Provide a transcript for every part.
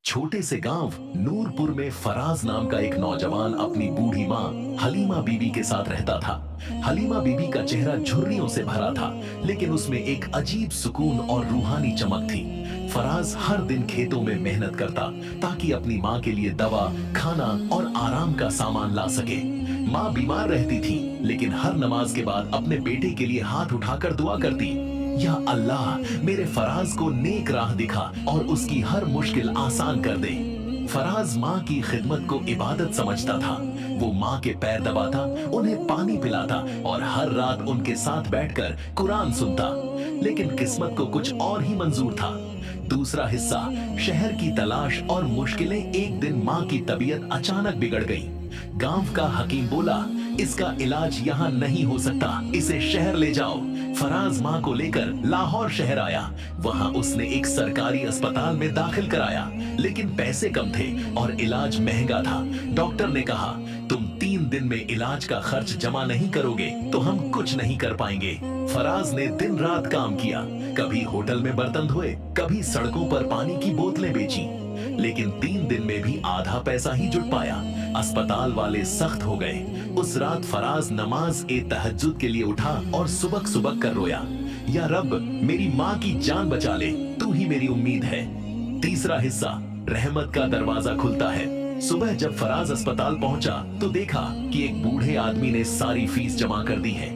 छोटे से गांव नूरपुर में फराज नाम का एक नौजवान अपनी बूढ़ी माँ हलीमा बीबी के साथ रहता था। हलीमा बीबी का चेहरा झुर्रियों से भरा था, लेकिन उसमें एक अजीब सुकून और रूहानी चमक थी। फराज हर दिन खेतों में मेहनत करता ताकि अपनी माँ के लिए दवा, खाना और आराम का सामान ला सके। माँ बीमार रहती थी, लेकिन हर नमाज के बाद अपने बेटे के लिए हाथ उठाकर दुआ करती, या अल्लाह मेरे फराज को नेक राह दिखा और उसकी हर मुश्किल आसान कर दे। फराज माँ की खिदमत को इबादत समझता था। वो माँ के पैर दबाता, उन्हें पानी पिलाता और हर रात उनके साथ बैठकर कुरान सुनता। लेकिन किस्मत को कुछ और ही मंजूर था। दूसरा हिस्सा, शहर की तलाश और मुश्किलें। एक दिन माँ की तबीयत अचानक बिगड़ गई। गांव का हकीम बोला, इसका इलाज यहाँ नहीं हो सकता, इसे शहर ले जाओ। फराज माँ को लेकर लाहौर शहर आया। वहाँ उसने एक सरकारी अस्पताल में दाखिल कराया, लेकिन पैसे कम थे और इलाज महंगा था। डॉक्टर ने कहा, तुम 3 दिन में इलाज का खर्च जमा नहीं करोगे तो हम कुछ नहीं कर पाएंगे। फराज ने दिन रात काम किया, कभी होटल में बर्तन धोए, कभी सड़कों पर पानी की बोतलें बेची, लेकिन 3 दिन में भी आधा पैसा ही जुट पाया। अस्पताल वाले सख्त हो गए। उस रात फराज नमाज ए तहज्जुद के लिए उठा और सुबक सुबक कर रोया, या रब मेरी माँ की जान बचा ले, तू ही मेरी उम्मीद है। तीसरा हिस्सा, रहमत का दरवाजा खुलता है। सुबह जब फराज अस्पताल पहुंचा तो देखा कि एक बूढ़े आदमी ने सारी फीस जमा कर दी है।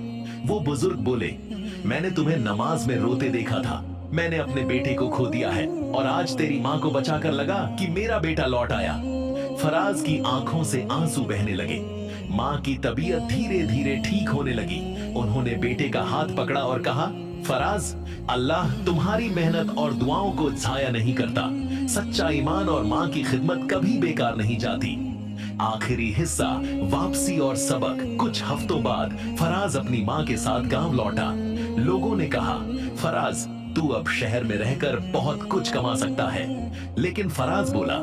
वो बुजुर्ग बोले, मैंने तुम्हें नमाज में रोते देखा था, मैंने अपने बेटे को खो दिया है और आज तेरी माँ को बचाकर लगा कि मेरा बेटा लौट आया। फराज की आंखों से आंसू बहने लगे। माँ की तबीयत धीरे धीरे ठीक होने लगी। उन्होंने बेटे का हाथ पकड़ा और कहा, फराज, अल्लाह तुम्हारी मेहनत और दुआओं को जाया नहीं करता। सच्चा ईमान और माँ की खिदमत कभी बेकार नहीं जाती। आखिरी हिस्सा, वापसी और सबक। कुछ हफ्तों बाद फराज अपनी माँ के साथ गांव लौटा। लोगों ने कहा, फराज तू अब शहर में रहकर बहुत कुछ कमा सकता है। लेकिन फराज बोला,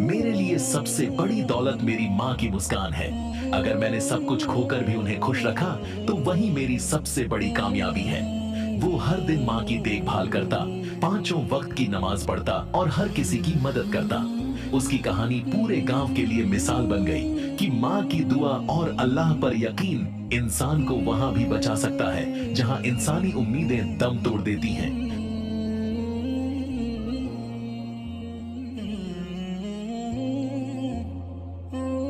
मेरे लिए सबसे बड़ी दौलत मेरी माँ की मुस्कान है। अगर मैंने सब कुछ खोकर भी उन्हें खुश रखा तो वही मेरी सबसे बड़ी कामयाबी है। वो हर दिन माँ की देखभाल करता, 5 वक्त की नमाज पढ़ता और हर किसी की मदद करता। उसकी कहानी पूरे गांव के लिए मिसाल बन गई कि माँ की दुआ और अल्लाह पर यकीन इंसान को वहां भी बचा सकता है जहां इंसानी उम्मीदें दम तोड़ देती हैं।